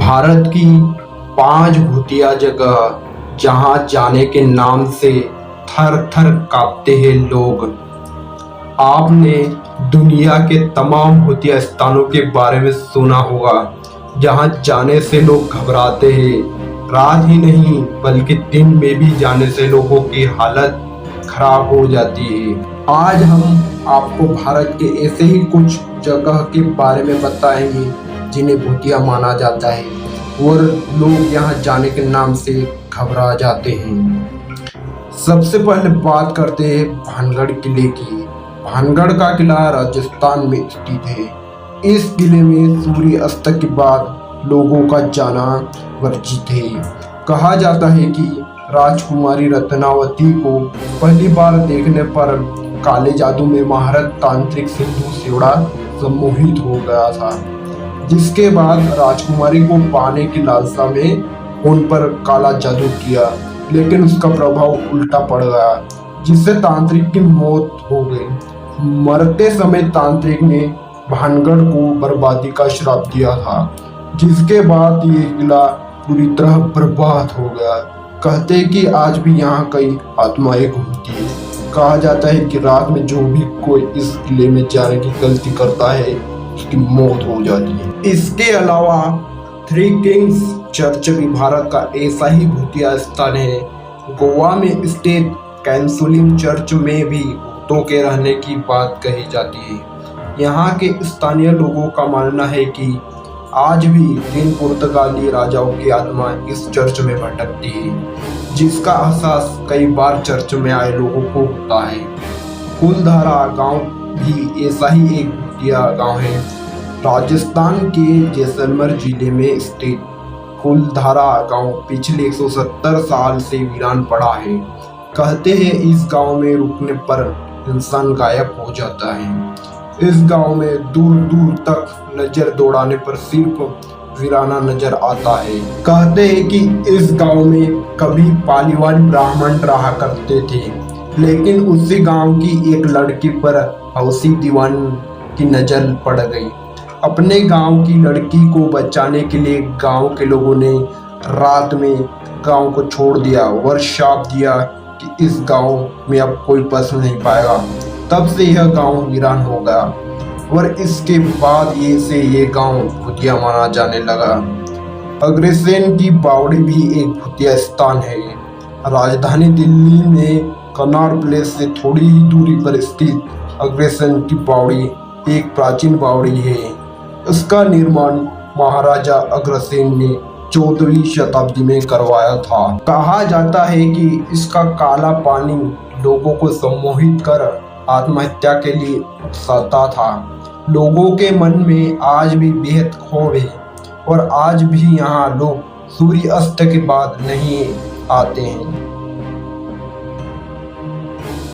भारत की 5 भूतिया जगह जहां जाने के नाम से थर थर कांपते हैं लोग। आपने दुनिया के तमाम भूतिया स्थानों के बारे में सुना होगा जहां जाने से लोग घबराते हैं। रात ही नहीं बल्कि दिन में भी जाने से लोगों की हालत खराब हो जाती है। आज हम आपको भारत के ऐसे ही कुछ जगह के बारे में बताएंगे जिन्हें भूतिया माना जाता है और लोग यहाँ जाने के नाम से घबरा जाते हैं। सबसे पहले बात करते हैं भानगढ़ किले की। भानगढ़ का किला राजस्थान में स्थित है। इस किले में सूर्य अस्त के बाद लोगों का जाना वर्जित है। कहा जाता है कि राजकुमारी रत्नावती को पहली बार देखने पर काले जादू में महारत तांत्रिक सिंधु सेवड़ा सम्मोहित हो गया था, जिसके बाद राजकुमारी को पाने की लालसा में उन पर काला जादू किया, लेकिन उसका प्रभाव उल्टा पड़ गया, जिससे तांत्रिक की मौत हो गई। मरते समय तांत्रिक ने भानगढ़ को बर्बादी का श्राप दिया था, जिसके बाद ये किला पूरी तरह बर्बाद हो गया। कहते हैं कि आज भी यहाँ कई आत्माएं घूमती है। कहा जाता है कि रात में जो भी कोई इस किले में जाने की गलती करता है उसकी मौत हो जाती है। इसके अलावा थ्री किंग्स चर्च भी भारत का ऐसा ही भूतिया स्थान है। गोवा में स्थित कैंसुलिन चर्च में भी भूतों के रहने की बात कही जाती है। यहाँ के स्थानीय लोगों का मानना है कि आज भी 3 पुर्तगाली राजाओं की आत्मा इस चर्च में भटकती है, जिसका एहसास कई बार चर्च में आए लोगों को होता है। कुलधारा गांव भी ऐसा ही एक भूतिया गांव है। राजस्थान के जैसलमेर जिले में स्थित कुलधारा गांव पिछले 170 साल से वीरान पड़ा है। कहते हैं इस गांव में रुकने पर इंसान गायब हो जाता है। इस गांव में दूर दूर तक नजर दौड़ाने पर सिर्फ वीराना नजर आता है। कहते हैं कि इस गांव में कभी पालीवाल ब्राह्मण रहा करते थे, लेकिन उसी गांव की एक लड़की पर हौसी दीवान की नजर पड़ गई। अपने गांव की लड़की को बचाने के लिए गांव के लोगों ने रात में गांव को छोड़ दिया और शाप दिया कि इस गांव में अब कोई बस नहीं पाएगा। तब से यह गांव वीरान हो गया और इसके बाद ये गांव भूतिया माना जाने लगा। अग्रसेन की बावड़ी भी एक भूतिया स्थान है। राजधानी दिल्ली में कनॉट प्लेस से थोड़ी ही दूरी पर स्थित अग्रसेन की बावड़ी एक प्राचीन बावड़ी है। इसका निर्माण महाराजा अग्रसेन ने 14वीं शताब्दी में करवाया था। कहा जाता है कि इसका काला पानी लोगों को सम्मोहित कर आत्महत्या के लिए उकसाता था। लोगों के मन में आज भी बेहद खौफ है और आज भी यहाँ लोग सूर्य अस्त के बाद नहीं आते हैं।